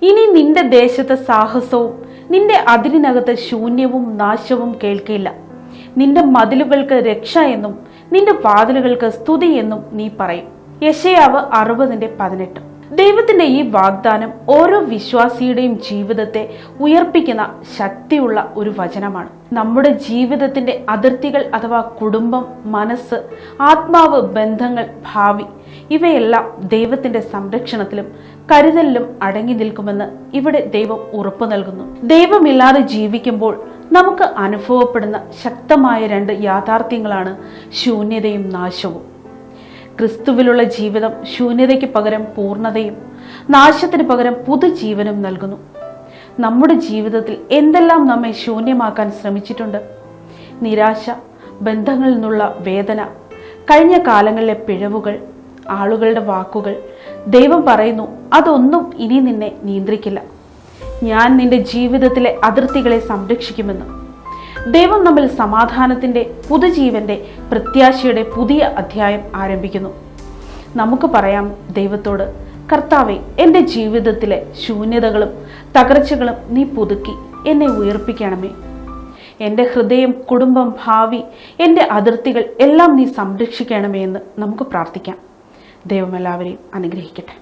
ഇനി നിന്റെ ദേശത്തെ സാഹസവും നിന്റെ അതിരിനകത്ത് ശൂന്യവും നാശവും കേൾക്കില്ല. നിന്റെ മതിലുകൾക്ക് രക്ഷ എന്നും നിന്റെ വാതിലുകൾക്ക് സ്തുതി എന്നും നീ പറയും. യെശയ്യാവ് 60:18. ദൈവത്തിന്റെ ഈ വാഗ്ദാനം ഓരോ വിശ്വാസിയുടെയും ജീവിതത്തെ ഉയർപ്പിക്കുന്ന ശക്തിയുള്ള ഒരു വചനമാണ്. നമ്മുടെ ജീവിതത്തിന്റെ അതിർത്തികൾ അഥവാ കുടുംബം, മനസ്സ്, ആത്മാവ്, ബന്ധങ്ങൾ, ഭാവി ഇവയെല്ലാം ദൈവത്തിന്റെ സംരക്ഷണത്തിലും കരുതലിലും അടങ്ങി നിൽക്കുമെന്ന് ഇവിടെ ദൈവം ഉറപ്പു നൽകുന്നു. ദൈവമില്ലാതെ ജീവിക്കുമ്പോൾ നമുക്ക് അനുഭവപ്പെടുന്ന ശക്തമായ 2 യാഥാർത്ഥ്യങ്ങളാണ് ശൂന്യതയും നാശവും. ക്രിസ്തുവിലുള്ള ജീവിതം ശൂന്യതയ്ക്ക് പകരം പൂർണ്ണതയും നാശത്തിന് പകരം പുതുജീവനും നൽകുന്നു. നമ്മുടെ ജീവിതത്തിൽ എന്തെല്ലാം നമ്മെ ശൂന്യമാക്കാൻ ശ്രമിച്ചിട്ടുണ്ട്? നിരാശ, ബന്ധങ്ങളിൽ നിന്നുള്ള വേദന, കഴിഞ്ഞ കാലങ്ങളിലെ പിഴവുകൾ, ആളുകളുടെ വാക്കുകൾ. ദൈവം പറയുന്നു, അതൊന്നും ഇനി നിന്നെ നിയന്ത്രിക്കില്ല. ഞാൻ നിന്റെ ജീവിതത്തിലെ അതിർത്തികളെ സംരക്ഷിക്കുമെന്ന്. ദൈവം നമ്മിൽ സമാധാനത്തിന്റെ, പുതുജീവന്റെ, പ്രത്യാശയുടെ പുതിയ അധ്യായം ആരംഭിക്കുന്നു. നമുക്ക് പറയാം ദൈവത്തോട്, കർത്താവേ, എൻ്റെ ജീവിതത്തിലെ ശൂന്യതകളും തകർച്ചകളും നീ പുതുക്കി എന്നെ ഉയർപ്പിക്കണമേ. എൻ്റെ ഹൃദയം, കുടുംബം, ഭാവി, എൻ്റെ അതിർത്തികൾ എല്ലാം നീ സംരക്ഷിക്കണമേ എന്ന് നമുക്ക് പ്രാർത്ഥിക്കാം. ദൈവം എല്ലാവരെയും അനുഗ്രഹിക്കട്ടെ.